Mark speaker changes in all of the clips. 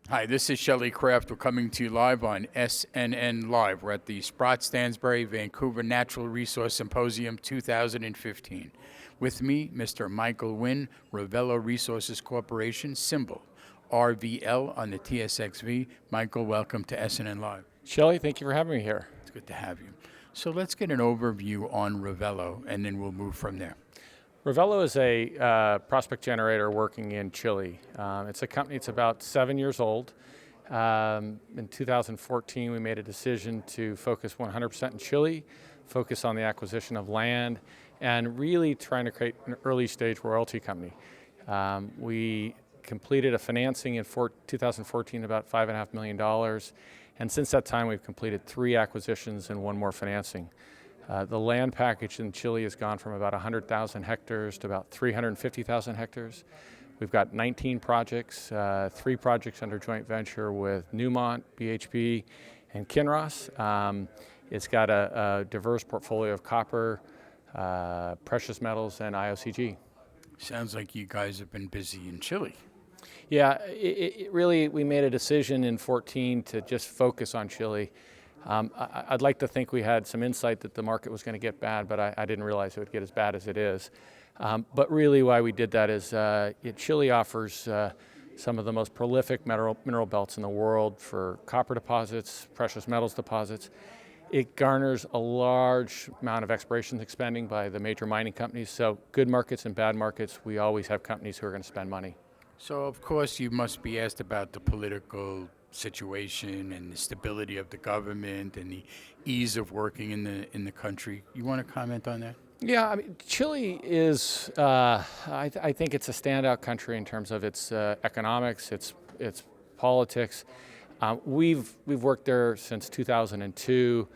Speaker 1: Hi, this is Shelley Kraft. We're coming to you live on SNNLive. We're at the Sprott Stansberry Vancouver Natural Resource Symposium 2015. With me, Mr. Michael Winn, Revelo Resources Corporation, symbol RVL on the TSX-V. Michael, welcome to SNNLive.
Speaker 2: Shelley, thank you for having me here.
Speaker 1: It's good to have you. So let's get an overview on Revelo, and then we'll move from there.
Speaker 2: Revelo is a prospect generator working in Chile. It's a company that's about 7 years old. In 2014, we made a decision to focus 100% in Chile, focus on the acquisition of land, and really trying to create an early stage royalty company. We completed a financing in 2014, about $5.5 million. And since that time, we've completed 3 acquisitions and 1 more financing. The land package in Chile has gone from about 100,000 hectares to about 350,000 hectares. We've got 19 projects, 3 projects under joint venture with Newmont, BHP, and Kinross. It's got a diverse portfolio of copper, precious metals, and IOCG.
Speaker 1: Sounds like you guys have been busy in Chile.
Speaker 2: Yeah, really, we made a decision in 2014 to just focus on Chile. I'd like to think we had some insight that the market was going to get bad, but I didn't realize it would get as bad as it is. But really why we did that is Chile offers some of the most prolific mineral belts in the world for copper deposits, precious metals deposits. It garners a large amount of exploration spending by the major mining companies. So good markets and bad markets, we always have companies who are going to spend money.
Speaker 1: So, of course, you must be asked about the political situation and the stability of the government and the ease of working in the country. You want to comment on that?
Speaker 2: Yeah, I mean, Chile is, I think it's a standout country in terms of its economics, its politics. We've worked there since 2002.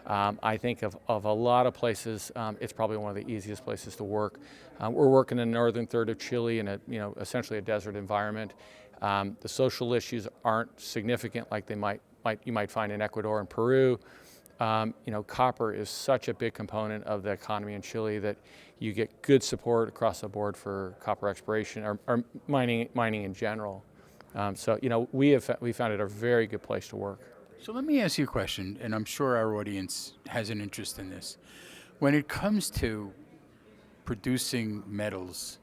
Speaker 2: I think of a lot of places, it's probably one of the easiest places to work. We're working in the northern third of Chile in essentially a desert environment. The social issues aren't significant like you might find in Ecuador and Peru. Copper is such a big component of the economy in Chile that you get good support across the board for copper exploration or mining in general. We found it a very good place to work.
Speaker 1: So let me ask you a question, and I'm sure our audience has an interest in this. When it comes to producing metals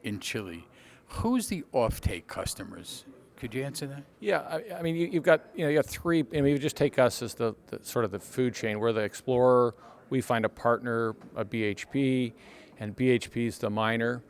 Speaker 1: in Chile, who's the offtake customers? Could you answer that?
Speaker 2: Yeah, I mean, you've got 3. I mean, you just take us as the sort of the food chain. We're the explorer. We find a partner, a BHP, and BHP is the miner.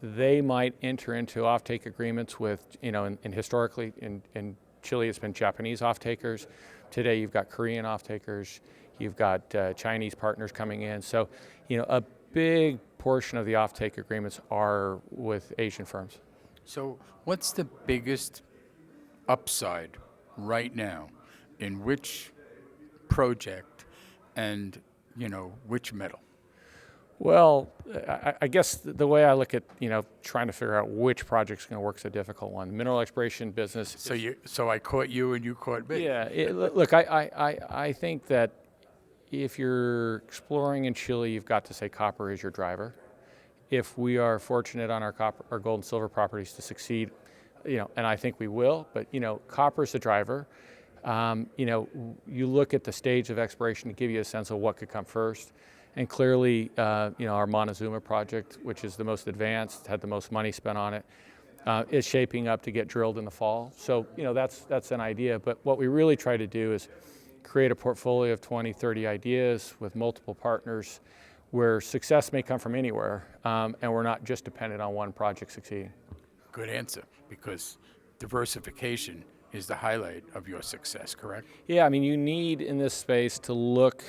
Speaker 2: They might enter into offtake agreements with, and historically in Chile, it's been Japanese offtakers. Today, you've got Korean offtakers. You've got Chinese partners coming in. So, a big portion of the offtake agreements are with Asian firms.
Speaker 1: So what's the biggest upside right now in which project and, which metal?
Speaker 2: Well, I guess the way I look at, trying to figure out which project's going to work is a difficult one. Mineral exploration business.
Speaker 1: So I caught you and you caught me.
Speaker 2: Yeah, look, I think that if you're exploring in Chile, you've got to say copper is your driver. If we are fortunate on our gold and silver properties to succeed, and I think we will, but copper is the driver. You look at the stage of exploration to give you a sense of what could come first. And clearly, our Montezuma project, which is the most advanced, had the most money spent on it, is shaping up to get drilled in the fall. So, that's an idea. But what we really try to do is create a portfolio of 20, 30 ideas with multiple partners where success may come from anywhere, and we're not just dependent on one project succeeding.
Speaker 1: Good answer, because diversification is the highlight of your success, correct?
Speaker 2: Yeah, I mean, you need in this space to look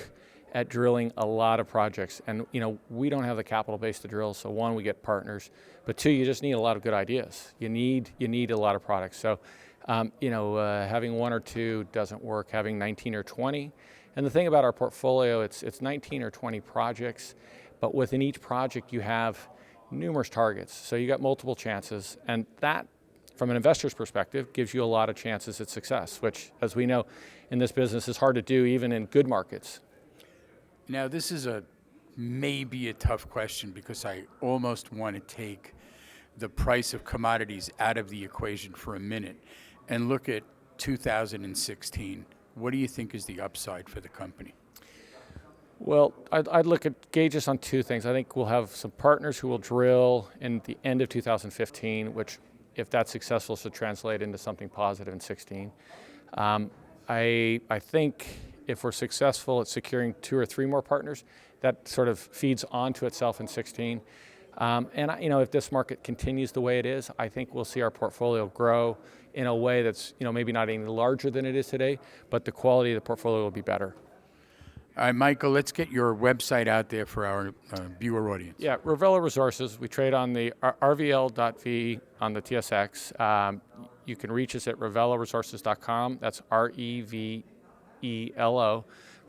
Speaker 2: at drilling a lot of projects. And, we don't have the capital base to drill, so 1, we get partners, but 2, you just need a lot of good ideas. You need a lot of products. So, having 1 or 2 doesn't work, having 19 or 20. And the thing about our portfolio, it's 19 or 20 projects, but within each project you have numerous targets. So you got multiple chances, and that, from an investor's perspective, gives you a lot of chances at success, which, as we know, in this business is hard to do even in good markets.
Speaker 1: Now, this is maybe a tough question because I almost want to take the price of commodities out of the equation for a minute and look at 2016, what do you think is the upside for the company?
Speaker 2: Well, I'd gauge this on two things. I think we'll have some partners who will drill in the end of 2015, which, if that's successful, should translate into something positive in 16. I think if we're successful at securing 2 or 3 more partners, that sort of feeds onto itself in 16. If this market continues the way it is, I think we'll see our portfolio grow in a way that's, maybe not any larger than it is today, but the quality of the portfolio will be better.
Speaker 1: All right, Michael, let's get your website out there for our viewer audience.
Speaker 2: Yeah, Revelo Resources. We trade on the RVL.V on the TSX. You can reach us at reveloresources.com. That's REVELO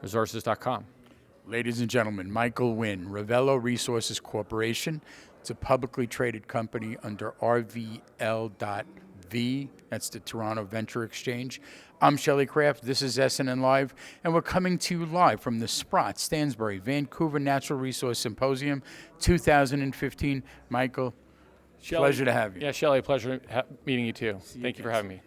Speaker 2: resources.com.
Speaker 1: Ladies and gentlemen, Michael Winn, Revelo Resources Corporation. It's a publicly traded company under RVL.V. That's the Toronto Venture Exchange. I'm Shelley Craft. This is SNNLive, and we're coming to you live from the Sprott Stansberry Vancouver Natural Resource Symposium 2015. Michael,
Speaker 2: Shelley,
Speaker 1: pleasure to have you.
Speaker 2: Yeah, Shelley, pleasure meeting you too. Thank you for having me.